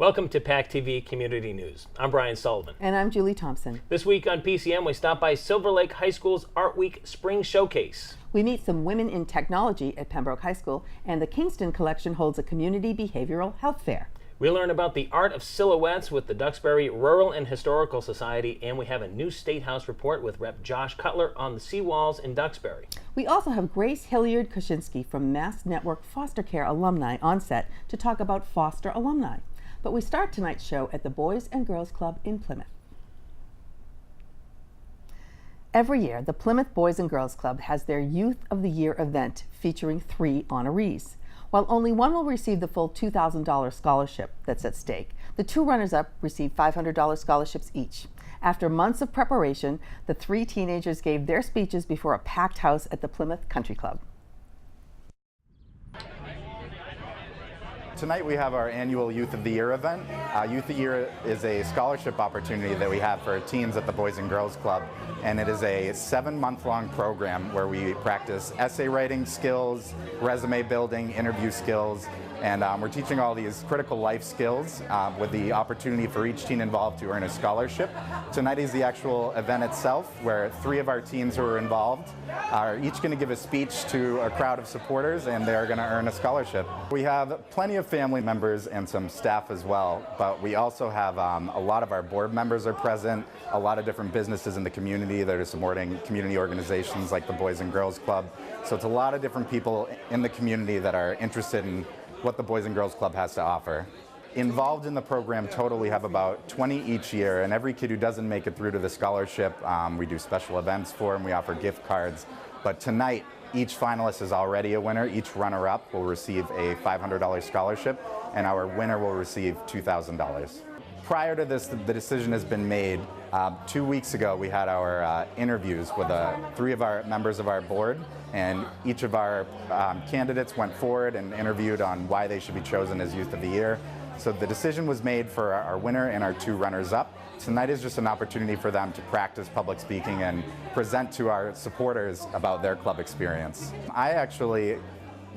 Welcome to PACTV Community News. I'm Brian Sullivan. And I'm Julie Thompson. This week on PCN, we stop by Silver Lake High School's Art Week Spring Showcase. We meet some women in technology at Pembroke High School, and the Kingston Collection holds a community behavioral health fair. We learn about the art of silhouettes with the Duxbury Rural and Historical Society, and we have a new State House report with Rep Josh Cutler on the seawalls in Duxbury. We also have Grace Hilliard-Koshinsky from Mass Network Foster Care Alumni on set to talk about foster alumni. But we start tonight's show at the Boys and Girls Club in Plymouth. Every year, the Plymouth Boys and Girls Club has their Youth of the Year event featuring 3 honorees. While only one will receive the full $2,000 scholarship that's at stake, the 2 runners-up receive $500 scholarships each. After months of preparation, the 3 teenagers gave their speeches before a packed house at the Plymouth Country Club. Tonight we have our annual Youth of the Year event. Youth of the Year is a scholarship opportunity that we have for teens at the Boys and Girls Club, and it is a 7-month-long program where we practice essay writing skills, resume building, interview skills, and we're teaching all these critical life skills with the opportunity for each teen involved to earn a scholarship. Tonight is the actual event itself, where 3 of our teens who are involved are each going to give a speech to a crowd of supporters, and they're going to earn a scholarship. We have plenty of family members and some staff as well, but we also have a lot of our board members are present, a lot of different businesses in the community that are supporting community organizations like the Boys and Girls Club. So it's a lot of different people in the community that are interested in what the Boys and Girls Club has to offer. Involved in the program total, we have about 20 each year, and every kid who doesn't make it through to the scholarship, we do special events for them, we offer gift cards. But tonight, each finalist is already a winner. Each runner-up will receive a $500 scholarship, and our winner will receive $2,000. Prior to this, the decision has been made. 2 weeks ago, we had our interviews with 3 of our members of our board, and each of our candidates went forward and interviewed on why they should be chosen as Youth of the Year. So the decision was made for our winner and our 2 runners-up. Tonight is just an opportunity for them to practice public speaking and present to our supporters about their club experience. I actually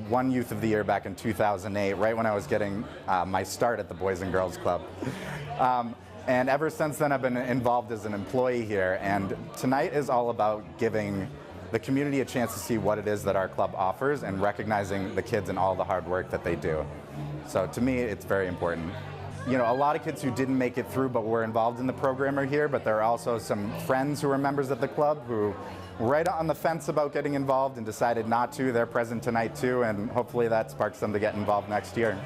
won Youth of the Year back in 2008, right when I was getting my start at the Boys and Girls Club. And ever since then, I've been involved as an employee here. And tonight is all about giving the community a chance to see what it is that our club offers and recognizing the kids and all the hard work that they do. So to me, it's very important. You know, a lot of kids who didn't make it through but were involved in the program are here, but there are also some friends who are members of the club who were right on the fence about getting involved and decided not to. They're present tonight too, and hopefully that sparks them to get involved next year.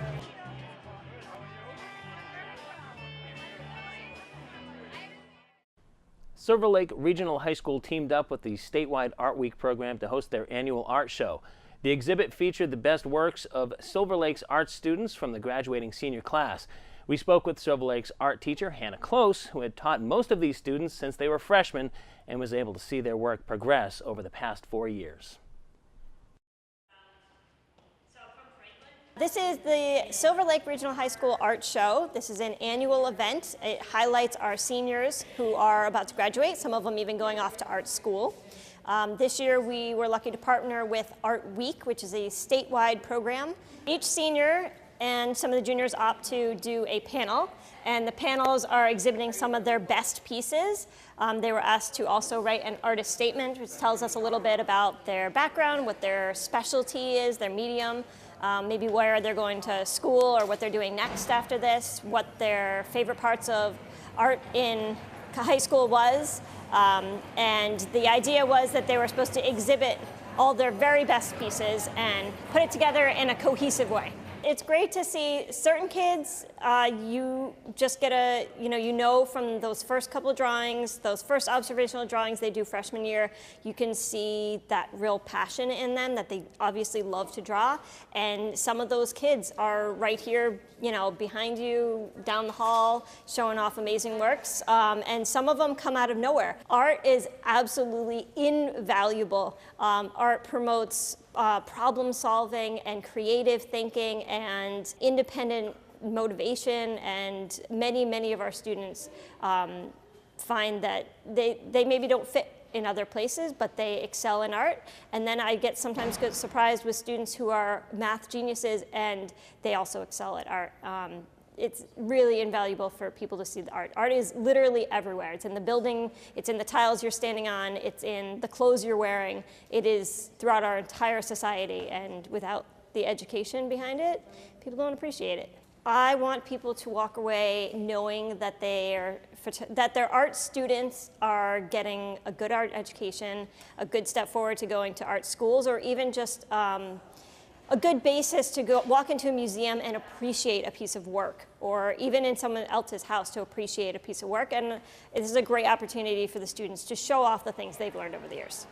Silver Lake Regional High School teamed up with the statewide Art Week program to host their annual art show. The exhibit featured the best works of Silver Lake's art students from the graduating senior class. We spoke with Silver Lake's art teacher, Hannah Close, who had taught most of these students since they were freshmen and was able to see their work progress over the past 4 years. This is the Silver Lake Regional High School Art Show. This is an annual event. It highlights our seniors who are about to graduate, some of them even going off to art school. This year we were lucky to partner with Art Week, which is a statewide program. Each senior and some of the juniors opt to do a panel, and the panels are exhibiting some of their best pieces. They were asked to also write an artist statement, which tells us a little bit about their background, what their specialty is, their medium, maybe where they're going to school or what they're doing next after this, what their favorite parts of art in high school was. And the idea was that they were supposed to exhibit all their very best pieces and put it together in a cohesive way. It's great to see certain kids, you just get you know from those first couple of drawings, those first observational drawings they do freshman year, you can see that real passion in them that they obviously love to draw. And some of those kids are right here, behind you, down the hall, showing off amazing works. And some of them come out of nowhere. Art is absolutely invaluable. Art promotes problem solving and creative thinking and independent motivation, and many of our students find that they maybe don't fit in other places, but they excel in art. And then I sometimes get surprised with students who are math geniuses and they also excel at art. it's really invaluable for people to see the art. Art is literally everywhere. It's in the building, it's in the tiles you're standing on, it's in the clothes you're wearing. It is throughout our entire society, and without the education behind it, people don't appreciate it. I want people to walk away knowing that their art students are getting a good art education, a good step forward to going to art schools, or even just a good basis to go walk into a museum and appreciate a piece of work, or even in someone else's house to appreciate a piece of work. And this is a great opportunity for the students to show off the things they've learned over the years.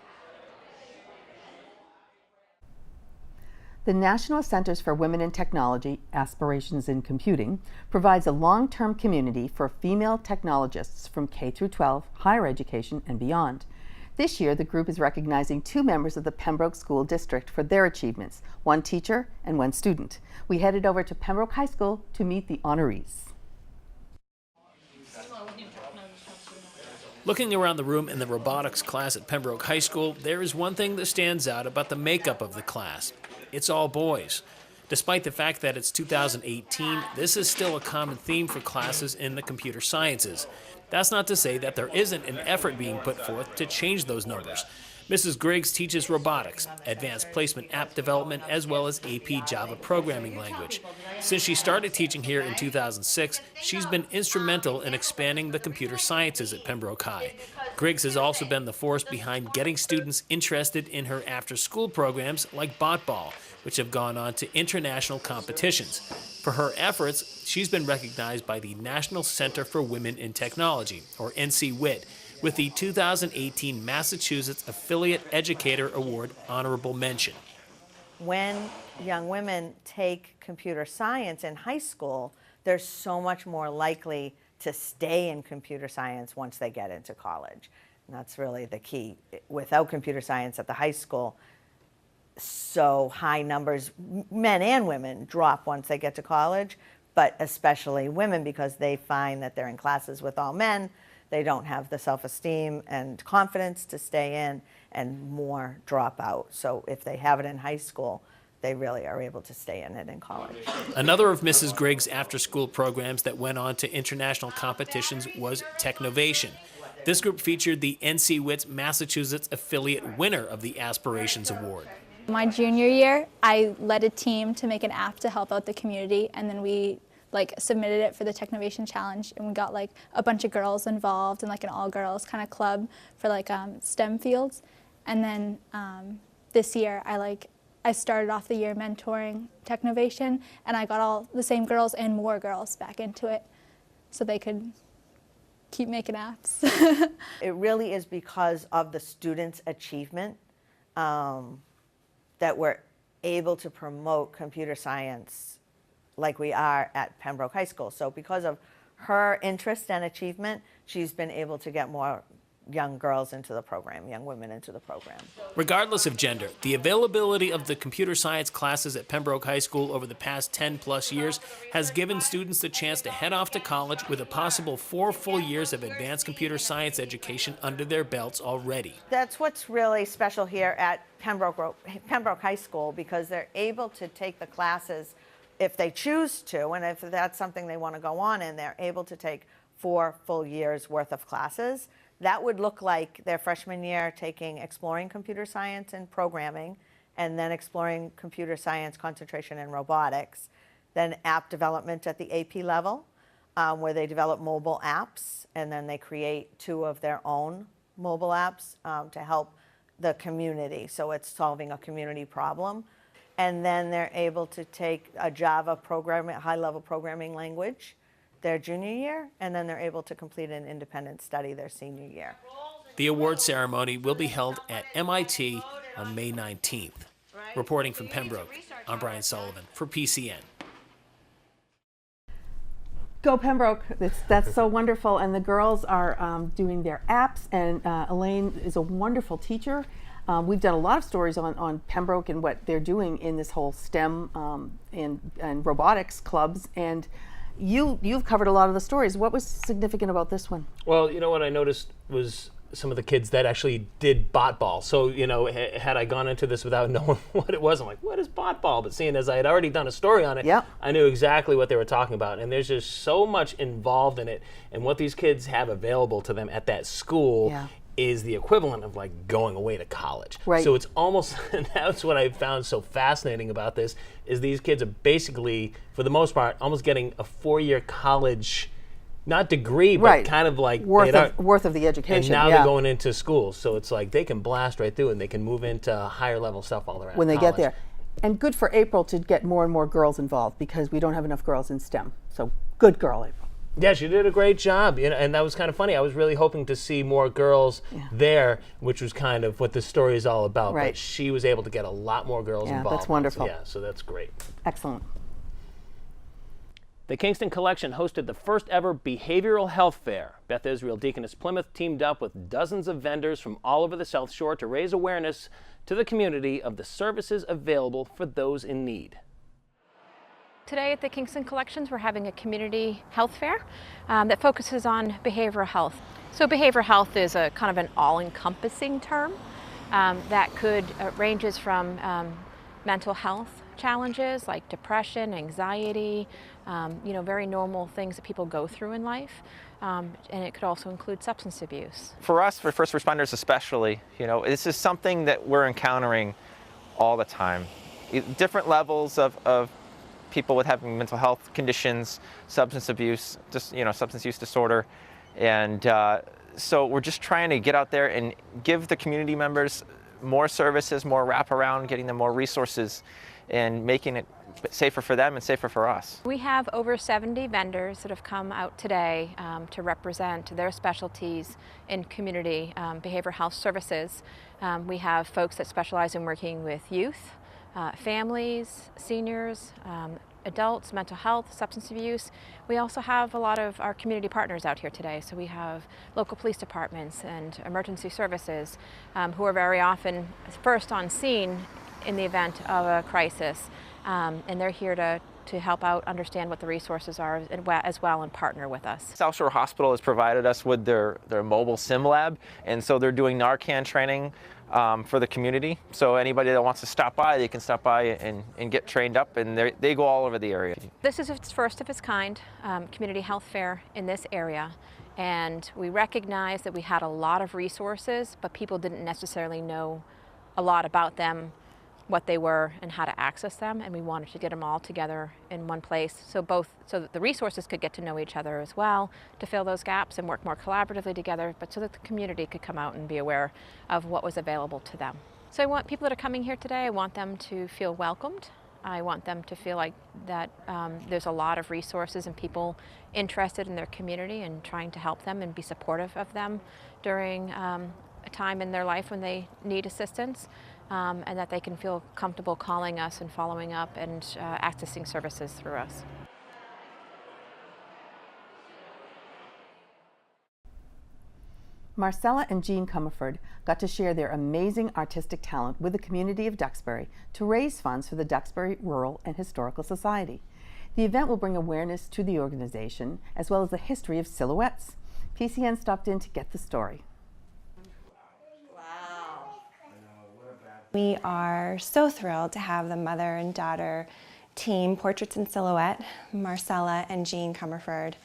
The National Centers for Women in Technology, Aspirations in Computing, provides a long-term community for female technologists from K through 12, higher education, and beyond. This year, the group is recognizing 2 members of the Pembroke School District for their achievements, 1 teacher and 1 student. We headed over to Pembroke High School to meet the honorees. Looking around the room in the robotics class at Pembroke High School, there is one thing that stands out about the makeup of the class. It's all boys. Despite the fact that it's 2018, this is still a common theme for classes in the computer sciences. That's not to say that there isn't an effort being put forth to change those numbers. Mrs. Griggs teaches robotics, advanced placement app development, as well as AP Java programming language. Since she started teaching here in 2006, she's been instrumental in expanding the computer sciences at Pembroke High. Griggs has also been the force behind getting students interested in her after-school programs like BotBall, which have gone on to international competitions. For her efforts, she's been recognized by the National Center for Women in Technology, or NCWIT, with the 2018 Massachusetts Affiliate Educator Award honorable mention. When young women take computer science in high school, they're so much more likely to stay in computer science once they get into college. And that's really the key. Without computer science at the high school, so high numbers, men and women, drop once they get to college, but especially women, because they find that they're in classes with all men. They don't have the self-esteem and confidence to stay in, and more drop out. So if they have it in high school, they really are able to stay in it in college. Another of Mrs. Griggs' after-school programs that went on to international competitions was Technovation. This group featured the NCWIT's Massachusetts affiliate winner of the Aspirations Award. My junior year, I led a team to make an app to help out the community, and then we submitted it for the Technovation Challenge, and we got a bunch of girls involved in an all-girls kind of club for STEM fields. And then this year, I started off the year mentoring Technovation, and I got all the same girls and more girls back into it so they could keep making apps. It really is because of the students' achievement that we're able to promote computer science like we are at Pembroke High School. So because of her interest and achievement, she's been able to get more young girls into the program, young women into the program. Regardless of gender, the availability of the computer science classes at Pembroke High School over the past 10+ years has given students the chance to head off to college with a possible 4 full years of advanced computer science education under their belts already. That's what's really special here at Pembroke High School, because they're able to take the classes if they choose to, and if that's something they want to go on in, they're able to take 4 full years worth of classes. That would look like their freshman year taking exploring computer science and programming, and then exploring computer science concentration in robotics, then app development at the AP level, where they develop mobile apps, and then they create 2 of their own mobile apps to help the community. So it's solving a community problem. And then they're able to take a Java programming, high-level programming language their junior year, and then they're able to complete an independent study their senior year. The award ceremony will be held at MIT on May 19th. Reporting from Pembroke, I'm Brian Sullivan for PCN. Go Pembroke, that's so wonderful. And the girls are doing their apps, and Elaine is a wonderful teacher. We've done a lot of stories on Pembroke and what they're doing in this whole STEM and robotics clubs, and you've covered a lot of the stories. What was significant about this one? Well, you know what I noticed was some of the kids that actually did bot ball. So, you know, had I gone into this without knowing what it was, I'm like, what is bot ball? But seeing as I had already done a story on it, Yep. I knew exactly what they were talking about. And there's just so much involved in it. And what these kids have available to them at that school Yeah. is the equivalent of like going away to college. Right. So it's almost, and that's what I found so fascinating about this, is these kids are basically, for the most part, almost getting a 4-year college, not degree, but Right. kind of like worth of the and education. now yeah. they're going into school, so it's like they can blast right through and they can move into higher level stuff while they're at when they get college. there. And good for April to get more and more girls involved, because we don't have enough girls in STEM. So good girl, April. Yeah, she did a great job, you know, and that was kind of funny. I was really hoping to see more girls there, which was kind of what the story is all about. Right. But she was able to get a lot more girls Yeah, involved. that's wonderful. So, yeah, so that's great. Excellent. The Kingston Collection hosted the first ever behavioral health fair. Beth Israel Deaconess Plymouth teamed up with dozens of vendors from all over the South Shore to raise awareness to the community of the services available for those in need. Today at the Kingston Collections, we're having a community health fair that focuses on behavioral health. So behavioral health is a kind of an all-encompassing term that ranges from mental health challenges like depression, anxiety, you know, very normal things that people go through in life. And it could also include substance abuse. For us, for first responders especially, you know, this is something that we're encountering all the time. Different levels of people with having mental health conditions, substance abuse, just, you know, substance use disorder. And so we're just trying to get out there and give the community members more services, more wraparound, getting them more resources, and making it safer for them and safer for us. We have over 70 vendors that have come out today to represent their specialties in community behavioral health services. We have folks that specialize in working with youth, families, seniors, adults, mental health, substance abuse. We also have a lot of our community partners out here today. So we have local police departments and emergency services who are very often first on scene in the event of a crisis. And they're here to help out, understand what the resources are as well, and partner with us. South Shore Hospital has provided us with their mobile sim lab, and so they're doing Narcan training for the community. So anybody that wants to stop by, they can stop by and get trained up, and they go all over the area. This is its first of its kind community health fair in this area, and we recognize that we had a lot of resources, but people didn't necessarily know a lot about them, what they were, and how to access them, and we wanted to get them all together in one place so that the resources could get to know each other as well, to fill those gaps and work more collaboratively together, but so that the community could come out and be aware of what was available to them. So I want people that are coming here today, I want them to feel welcomed. I want them to feel like that there's a lot of resources and people interested in their community and trying to help them and be supportive of them during a time in their life when they need assistance. And that they can feel comfortable calling us and following up and accessing services through us. Marcella and Jean Comerford got to share their amazing artistic talent with the community of Duxbury to raise funds for the Duxbury Rural and Historical Society. The event will bring awareness to the organization as well as the history of silhouettes. PCN stopped in to get the story. We are so thrilled to have the mother and daughter team, Portraits in Silhouette, Marcella and Jean Comerford.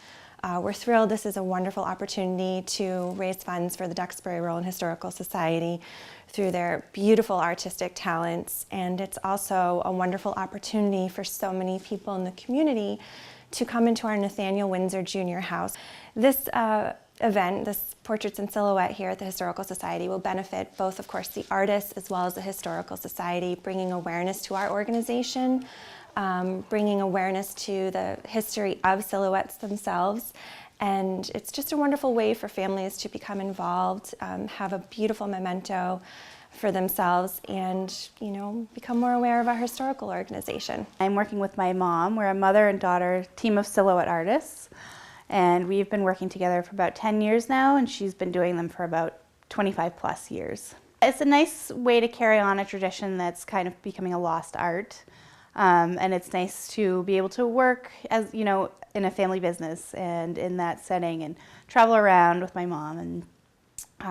We're thrilled. This is a wonderful opportunity to raise funds for the Duxbury Rural and Historical Society through their beautiful artistic talents, and it's also a wonderful opportunity for so many people in the community to come into our Nathaniel Windsor Jr. House. This event, this Portraits in Silhouette here at the Historical Society, will benefit both, of course, the artists as well as the Historical Society, bringing awareness to our organization, bringing awareness to the history of silhouettes themselves. And it's just a wonderful way for families to become involved, have a beautiful memento for themselves, and, you know, become more aware of our historical organization. I'm working with my mom. We're a mother and daughter team of silhouette artists. And we've been working together for about 10 years now, and she's been doing them for about 25 plus years. It's a nice way to carry on a tradition that's kind of becoming a lost art. And it's nice to be able to work, as you know, in a family business and in that setting, and travel around with my mom and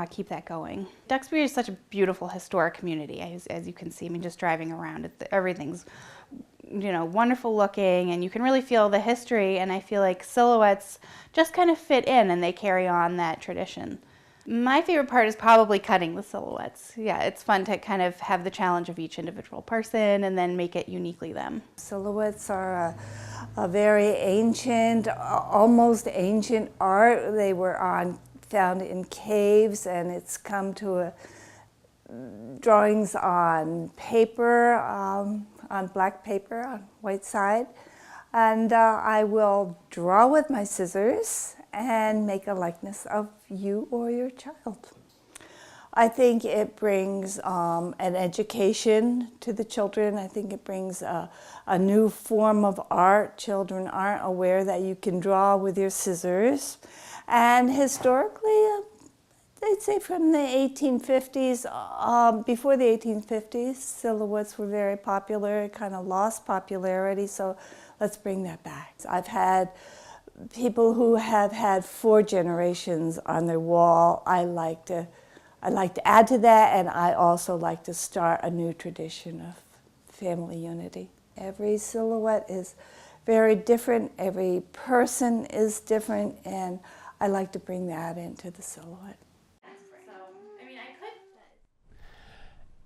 keep that going. Duxbury is such a beautiful historic community, as you can see. I mean, just driving around, everything's, you know, wonderful looking, and you can really feel the history, and I feel like silhouettes just kind of fit in and they carry on that tradition. My favorite part is probably cutting the silhouettes. Yeah, it's fun to kind of have the challenge of each individual person and then make it uniquely them. Silhouettes are a very ancient, almost ancient art. They were found in caves, and it's come to drawings on paper, on black paper, on white side. And I will draw with my scissors and make a likeness of you or your child. I think it brings an education to the children. I think it brings a new form of art. Children aren't aware that you can draw with your scissors. And historically, I'd say from the 1850s, before the 1850s, silhouettes were very popular. It kind of lost popularity, so let's bring that back. I've had people who have had 4 generations on their wall. I like to add to that, and I also like to start a new tradition of family unity. Every silhouette is very different. Every person is different, and I like to bring that into the silhouette.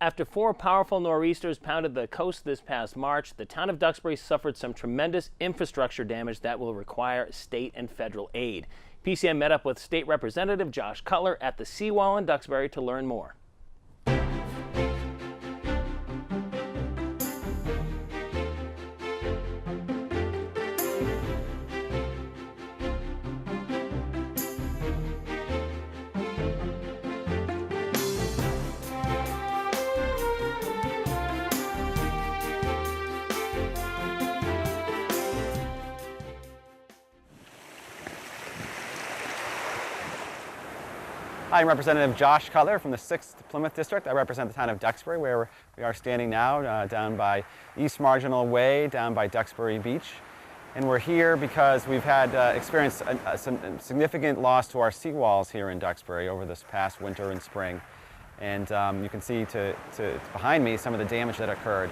After 4 powerful nor'easters pounded the coast this past March, the town of Duxbury suffered some tremendous infrastructure damage that will require state and federal aid. PCN met up with State Representative Josh Cutler at the seawall in Duxbury to learn more. Hi, I'm Representative Josh Cutler from the 6th Plymouth District. I represent the town of Duxbury, where we are standing now, down by East Marginal Way, down by Duxbury Beach. And we're here because we've had experienced some significant loss to our seawalls here in Duxbury over this past winter and spring. And you can see behind me some of the damage that occurred.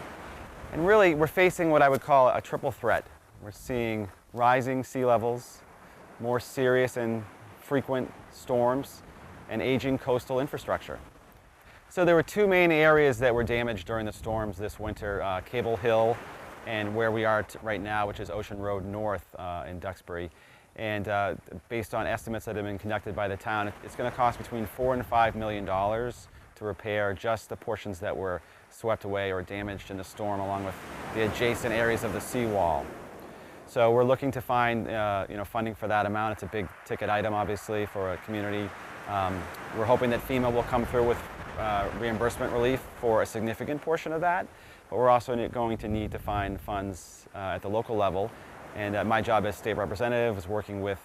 And really, we're facing what I would call a triple threat. We're seeing rising sea levels, more serious and frequent storms, and aging coastal infrastructure. So there were 2 main areas that were damaged during the storms this winter, Cable Hill and where we are right now, which is Ocean Road North in Duxbury. And based on estimates that have been conducted by the town, it's going to cost between $4 and $5 million to repair just the portions that were swept away or damaged in the storm, along with the adjacent areas of the seawall. So we're looking to find funding for that amount. It's a big ticket item, obviously, for a community. We're hoping that FEMA will come through with reimbursement relief for a significant portion of that, but we're also going to need to find funds at the local level. And my job as state representative is working with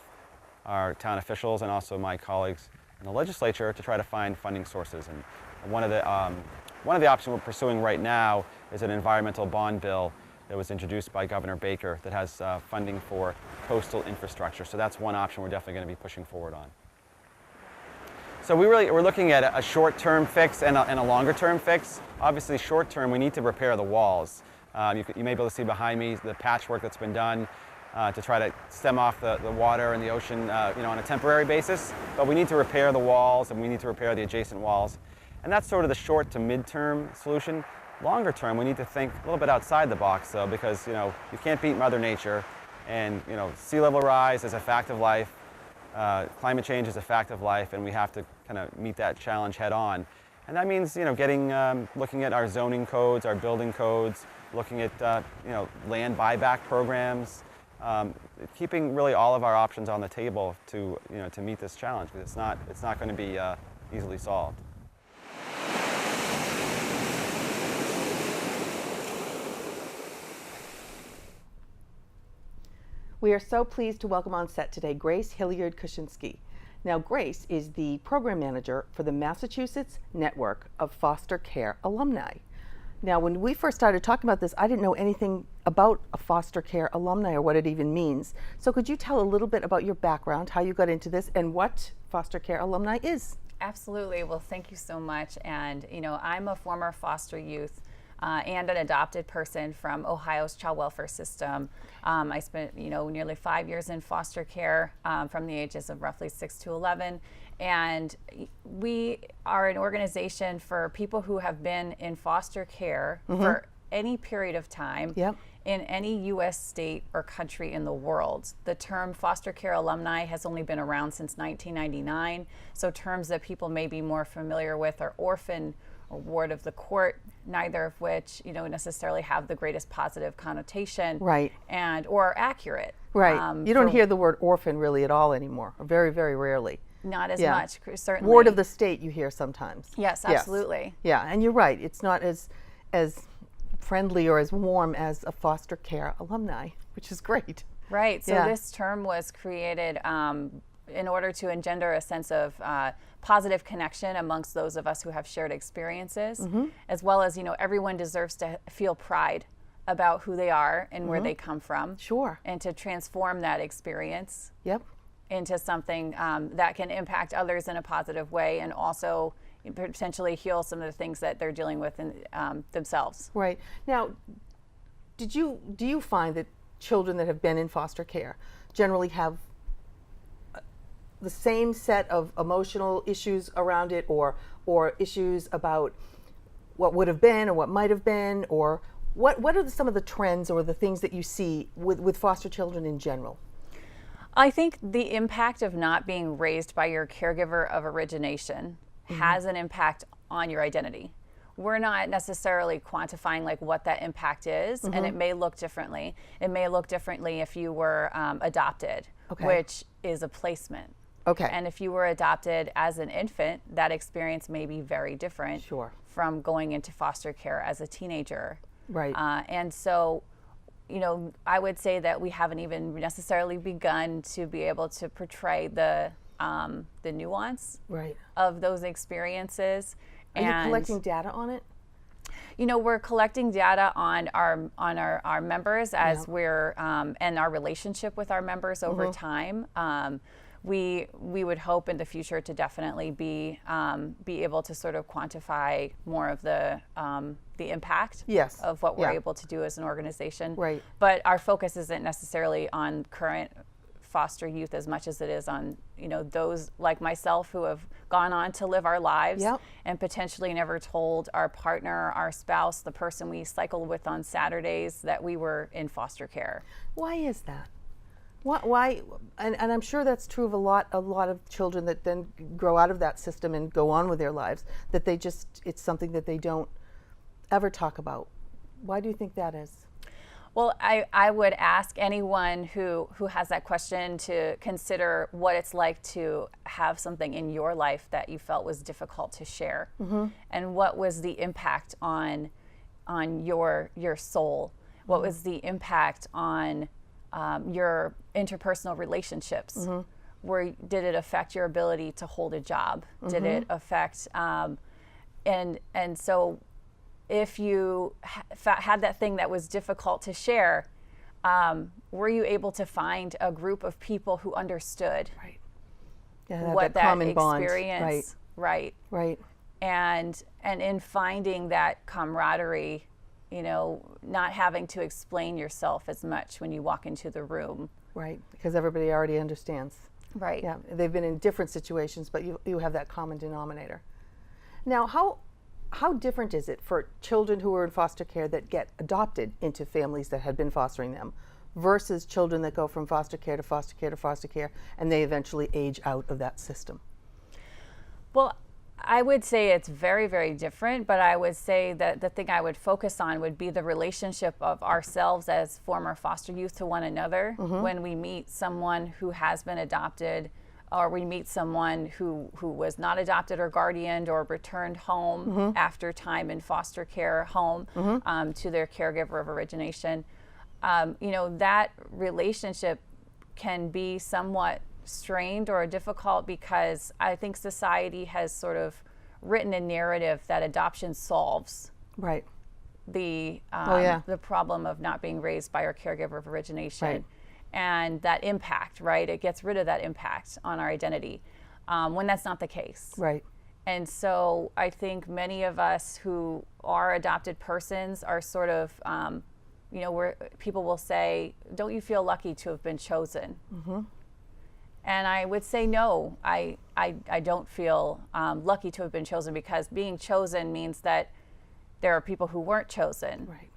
our town officials and also my colleagues in the legislature to try to find funding sources. And one of the options we're pursuing right now is an environmental bond bill that was introduced by Governor Baker that has funding for coastal infrastructure. So that's one option we're definitely going to be pushing forward on. So we're looking at a short-term fix and a longer-term fix. Obviously, short-term, we need to repair the walls. You may be able to see behind me the patchwork that's been done to try to stem off the water and the ocean on a temporary basis. But we need to repair the walls, and we need to repair the adjacent walls. And that's sort of the short to mid-term solution. Longer term, we need to think a little bit outside the box, though, because you can't beat Mother Nature, and sea level rise is a fact of life. Climate change is a fact of life, and we have to kind of meet that challenge head on. And that means, looking at our zoning codes, our building codes, looking at, land buyback programs, keeping really all of our options on the table to meet this challenge, because it's not going to be easily solved. We are so pleased to welcome on set today Grace Hilliard-Koshinsky. Now, Grace is the program manager for the Massachusetts Network of Foster Care Alumni. Now, when we first started talking about this, I didn't know anything about a foster care alumni or what it even means. So could you tell a little bit about your background, how you got into this, and what foster care alumni is? Absolutely. Well, thank you so much. And, you know, I'm a former foster youth and an adopted person from Ohio's child welfare system. I spent, you know, nearly 5 years in foster care from the ages of roughly 6 to 11. And we are an organization for people who have been in foster care for any period of time in any U.S. state or country in the world. The term foster care alumni has only been around since 1999. So terms that people may be more familiar with are orphan or ward of the court, neither of which, you know, necessarily have the greatest positive connotation, and or are accurate. You don't hear the word orphan really at all anymore, or very, very rarely. Not as much, certainly. Ward of the state you hear sometimes. Yes, absolutely. Yeah, and you're right. It's not as friendly or as warm as a foster care alumni, which is great. Right. So this term was created in order to engender a sense of positive connection amongst those of us who have shared experiences, as well as, you know, everyone deserves to feel pride about who they are and where they come from. And to transform that experience into something that can impact others in a positive way, and also potentially heal some of the things that they're dealing with in, themselves. Right. Now, do you find that children that have been in foster care generally have the same set of emotional issues around it, or issues about what would have been or what might have been, or what are some of the trends or the things that you see with foster children in general? I think the impact of not being raised by your caregiver of origination has an impact on your identity. We're not necessarily quantifying like what that impact is, and it may look differently. It may look differently if you were adopted, which is a placement. And if you were adopted as an infant, that experience may be very different from going into foster care as a teenager. And so, you know, I would say that we haven't even necessarily begun to be able to portray the nuance of those experiences. Are you collecting data on it? You know, we're collecting data on our members as we're and our relationship with our members over time. We would hope in the future to definitely be able to sort of quantify more of the impact of what we're able to do as an organization. But our focus isn't necessarily on current foster youth as much as it is on, you know, those like myself who have gone on to live our lives and potentially never told our partner, our spouse, the person we cycled with on Saturdays, that we were in foster care. Why is that? Why? And I'm sure that's true of a lot of children that then grow out of that system and go on with their lives, that they just, it's something that they don't ever talk about. Why do you think that is? Well, I would ask anyone who has that question to consider what it's like to have something in your life that you felt was difficult to share, and what was the impact on your soul. What was the impact on your interpersonal relationships? Did it affect your ability to hold a job? Did it affect and so if you had that thing that was difficult to share, were you able to find a group of people who understood what that experience, and in finding that camaraderie, you know, not having to explain yourself as much when you walk into the room. Because everybody already understands. Yeah, they've been in different situations, but you have that common denominator. Now, how different is it for children who are in foster care that get adopted into families that had been fostering them versus children that go from foster care to foster care to foster care and they eventually age out of that system? Well, I would say it's very, very different, but I would say that the thing I would focus on would be the relationship of ourselves as former foster youth to one another. When we meet someone who has been adopted, or we meet someone who was not adopted or guardianed or returned home after time in foster care home to their caregiver of origination, you know, that relationship can be somewhat strained or difficult because I think society has sort of written a narrative that adoption solves the problem of not being raised by our caregiver of origination. And that impact, it gets rid of that impact on our identity, when that's not the case. And so I think many of us who are adopted persons are sort of, you know, where people will say, don't you feel lucky to have been chosen? And I would say no, I don't feel lucky to have been chosen, because being chosen means that there are people who weren't chosen. Right.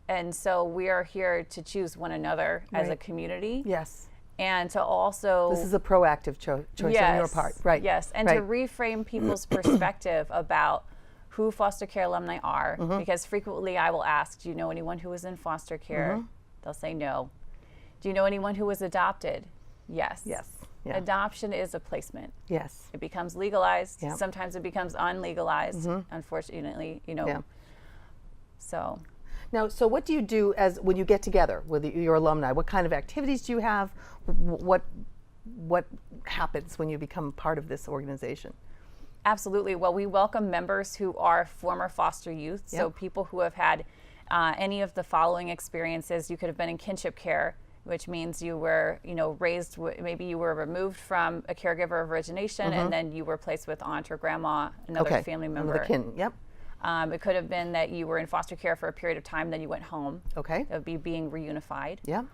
And so we are here to choose one another as a community. Yes. And to also... This is a proactive choice on your part. Right. Yes, and to reframe people's perspective about who foster care alumni are, because frequently I will ask, do you know anyone who was in foster care? They'll say no. Do you know anyone who was adopted? Yes. Yes. Yeah. Adoption is a placement. Yes. It becomes legalized. Yeah. Sometimes it becomes unlegalized, unfortunately, you know. Yeah. So. Now, so what do you do as when you get together with your alumni? What kind of activities do you have? What happens when you become part of this organization? Absolutely. Well, we welcome members who are former foster youth, so people who have had any of the following experiences. You could have been in kinship care, which means you were, you know, raised, maybe you were removed from a caregiver of origination, and then you were placed with aunt or grandma, another family member. Another kin, yep. It could have been that you were in foster care for a period of time, then you went home. Okay. That would be being reunified. Yeah.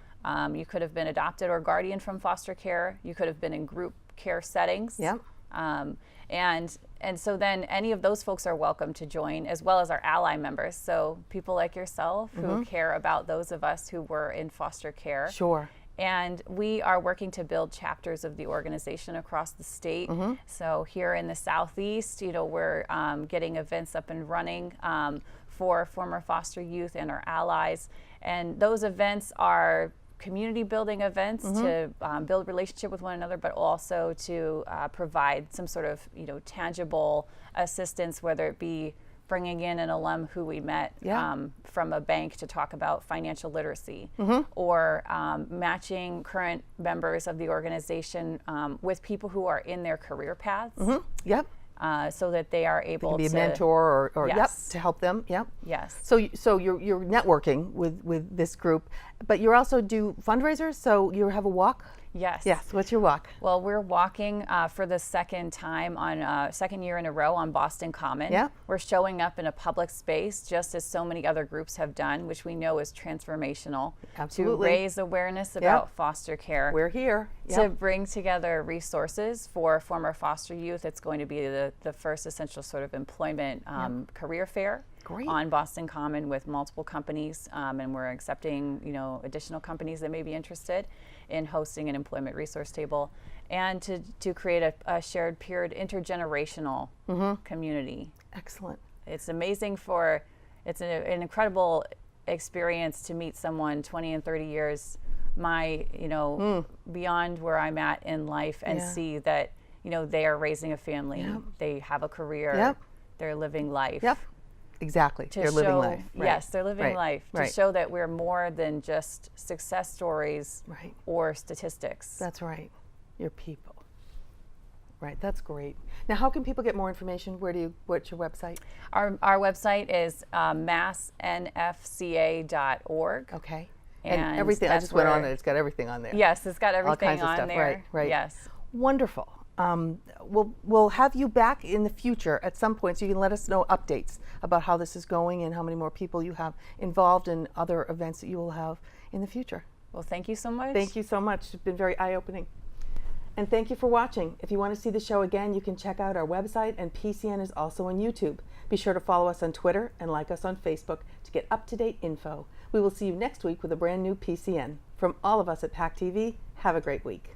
You could have been adopted or guardian from foster care. You could have been in group care settings. Yeah. And so then any of those folks are welcome to join, as well as our ally members. So people like yourself who care about those of us who were in foster care. Sure. And we are working to build chapters of the organization across the state. So here in the Southeast, you know, we're getting events up and running for former foster youth and our allies. And those events are community building events to build relationship with one another, but also to provide some sort of, you know, tangible assistance, whether it be bringing in an alum who we met from a bank to talk about financial literacy, or matching current members of the organization with people who are in their career paths. Yep. So that they are able to be to a mentor or yes. to help them. Yep. Yes. So you're networking with this group, but you also do fundraisers. So you have a walk. Yes. Yes. What's your walk? Well, we're walking for the second time on second year in a row on Boston Common. Yeah. We're showing up in a public space, just as so many other groups have done, which we know is transformational. Absolutely. To raise awareness about foster care. We're here. To bring together resources for former foster youth. It's going to be the first essential sort of employment career fair. Great. On Boston Common with multiple companies, and we're accepting, you know, additional companies that may be interested in hosting an employment resource table, and to create a shared peered intergenerational community. Excellent. It's amazing it's an incredible experience to meet someone 20 and 30 years beyond where I'm at in life, and see that, you know, they are raising a family, they have a career, they're living life. Yep. Exactly. They're living life. Right. Yes, they're living life. To show that we're more than just success stories or statistics. That's right. You're people. Right. That's great. Now, how can people get more information? What's your website? Our website is massnfca.org. Okay. And everything. I just went on it. It's got everything on there. Yes, it's got everything all kinds on of stuff. there. Right. Yes. Wonderful. We'll have you back in the future at some point, so you can let us know updates about how this is going and how many more people you have involved in other events that you will have in the future. Well, thank you so much. Thank you so much. It's been very eye-opening. And thank you for watching. If you want to see the show again, you can check out our website, and PCN is also on YouTube. Be sure to follow us on Twitter and like us on Facebook to get up-to-date info. We will see you next week with a brand new PCN. From all of us at PACTV, have a great week.